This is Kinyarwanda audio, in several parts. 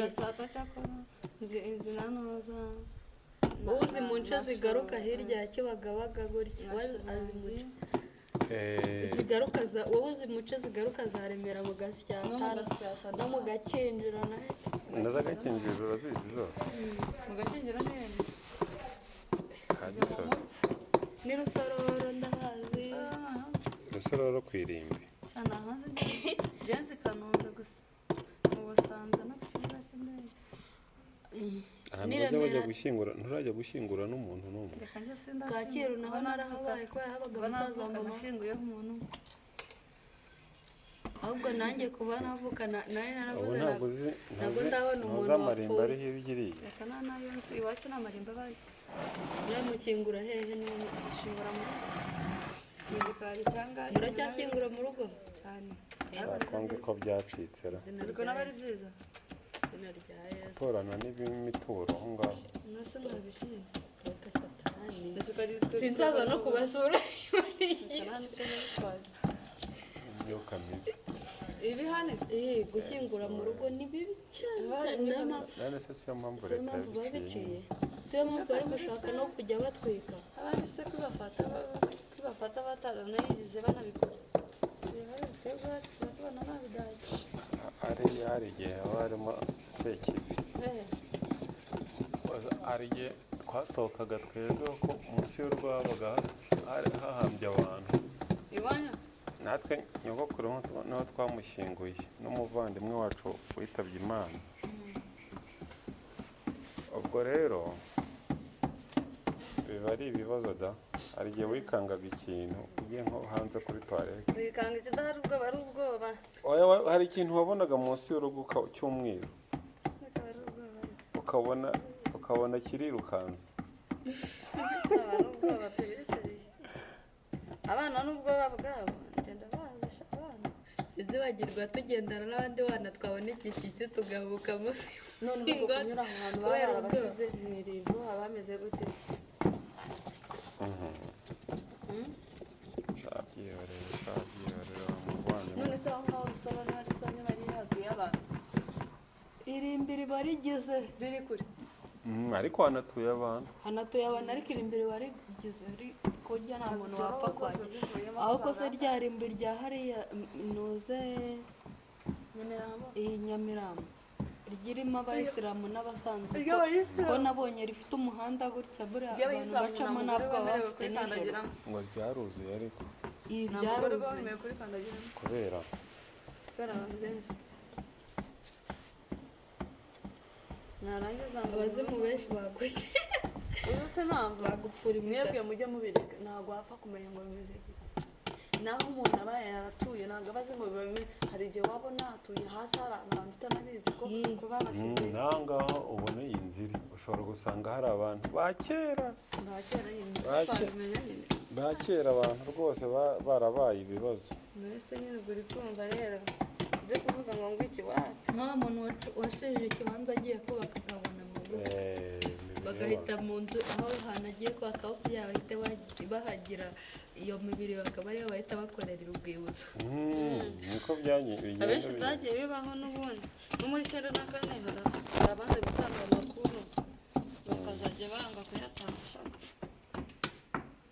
gatsata cyakora nzi nanoza uzi mu nce zigaruka hirya ya Kibagabaga gutya azi mu zigaruka za wowe uzi mu nce zigaruka za Remera mu Gasyatara no mu Gakinjiro ndaza Gakinjiro urazizi zose mu Gakinjiro nene Kagisozi ni Rusororo ndahazi Rusororo kwirimbi cyane hanze jensi Kanombe gusa mu Busanza no kibuga cy'indege ahantu bajya gushyingura nturajya gushyingura n'umuntu n'umwe Kacyiru naho narahabaye ko yahabaga abasaza wa mama ashyinguye umuntu ahubwo nanjye kuba navuka nari naravuze ntabwo ndabona umuntu wapfuye ari hirya reka nayo nsi iwacu n'amarimba bari mukingura hehe niyo ishingura mu gikari cyangwa muracyashyingura mu rugo cyane nzi ko byacitse ra ziko n'abari byiza izina rya Yesu torana n'imituro aho ngaho nase mwabishimye sinzaza no kubasura iyo kameze ibi hane gushyingura mu rugo ni bibi cyane none se siyo mpamvu siyo mpamvu babiciye siyo mpamvu bari gushaka no kujya batwika abandi se kwibafata bataranayigize banabikora twebwe wacu tuba tubona nabidaye hari igihe haba harimo sekibi hari igihe twasohokaga twebwe ko munsi y'urwabaga hahambye abantu iwanyu natwe nyogokuru niho twamushyinguye n'umuvandimwe wacu witabye Imana ubwo rero biba ari ibibazo da hari igihe wikangaga ikintu ugiye nko hanze kuri toilette wikanga ikidahari ubwoba ari ubwoba hari ikintu wabonaga munsi y'urugo cy'umweru ukabona kirirukanze abana n'ubwoba bwabo ngenda bazisha abana sinzibagirwa tugendana n'abandi bana twabona igishyitsi tugahubuka munsi none ubwo kunyura ahantu baba barabashyize mu irimbo haba hameze gute none se aho ngaho Rusororo ntihari za Nyamariya hatuye abantu irimbi riba rigeze riri kure ariko hanatuye abantu ariko irimbi riba rigeze kujya nta muntu wapfa kwajya ahubwo se rya rimbi rya hariya nuze Nyamirambo rigirimo abayisilamu n'abasanzwe ko nabonye rifite umuhanda gutya buriya abantu bacamo ntabwo baba bafite nijoro ngo ryaruzuye ariko ryaruzuye kubera abantu benshi narangiza abazimu benshi baguze ubu se ntabwo bagupfura mwebwe mujye mubireka ntabwo wapfa kumenya ngo bimeze gute naho umuntu aba yaratuye ntabwo aba azi ngo bimeze hari igihe wabona hatuye hasi hari abantu utanabizi ko babashyize naho ngaho ubona iyi nzira ushobora gusanga hari abantu ba kera abantu rwose barabaye ibibazo mbese nyine ubwo uri kumva rero ibyo kuvuga ngo ngwiki wacu nta muntu washeje ikibanza agiye kubaka akabona mu rugo bagahita mu nzu aho hantu agiye kubaka aho kugira bahite bahagira iyo mibiri bakaba ariyo bahita bakorera urwibutso niko bigenda abenshi byagiye bibaho n'ubundi no muri kera na kane hari abanze gutanga amakuru bakazajya banga kuyatanga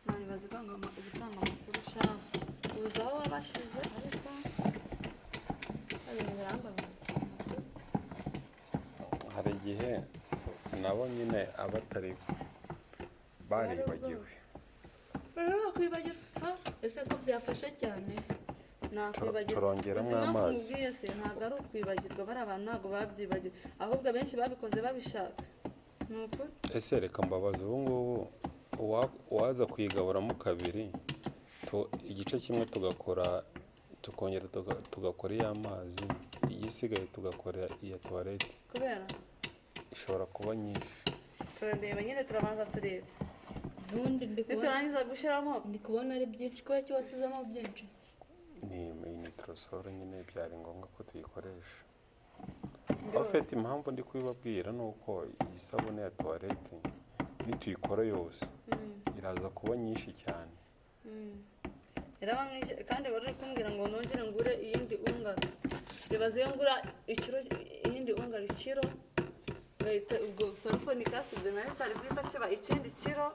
none baziganga gutanga amakuru shaka uza aho wabashize ariko hari igihe nabo nyine abatari baribagiwe ese ko byafashe cyane turongeramo amazi ntabwo ari ukwibagirwa bari abantu ntabwo babyibagiwe ahubwo abenshi babikoze babishaka ni ukuri ese reka mbabaza ubu ngubu uwaza kuyigaburamo kabiri igice kimwe tukongera tugakora iy'amazi iyisigaye tugakora iya tuwarete kubera ishobora kuba nyinshi turareba nyine turabanza turebe ubundi niturangiza gushyiramo ndi kubona ari byinshi kubera ko wasizemo byinshi ni nitrosoro nyine byari ngombwa ko tuyikoresha abafite impamvu ndi kubibabwira ni uko iyi sabune ya tuwarete nituyikora yose iraza kuba nyinshi cyane iraba nk'iki kandi bari kumbwira ngo nongere ngure iyindi ungana bibaze iyo ngura ikiro iyindi ubundi ungara ikiro gahita ubwo sulfonic acid nayo cyari bwita kiba ikindi kiro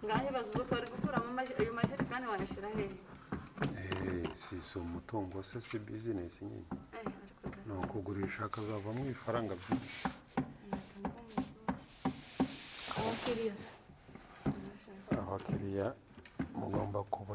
ngaho ibaza ubwo twari gukuramo ayo majerekani wayashyira hehe si umutungo se si business nyine ariko da ni ukugurisha akazavamo ifaranga byinshi abakiriya abakiriya mugomba kuba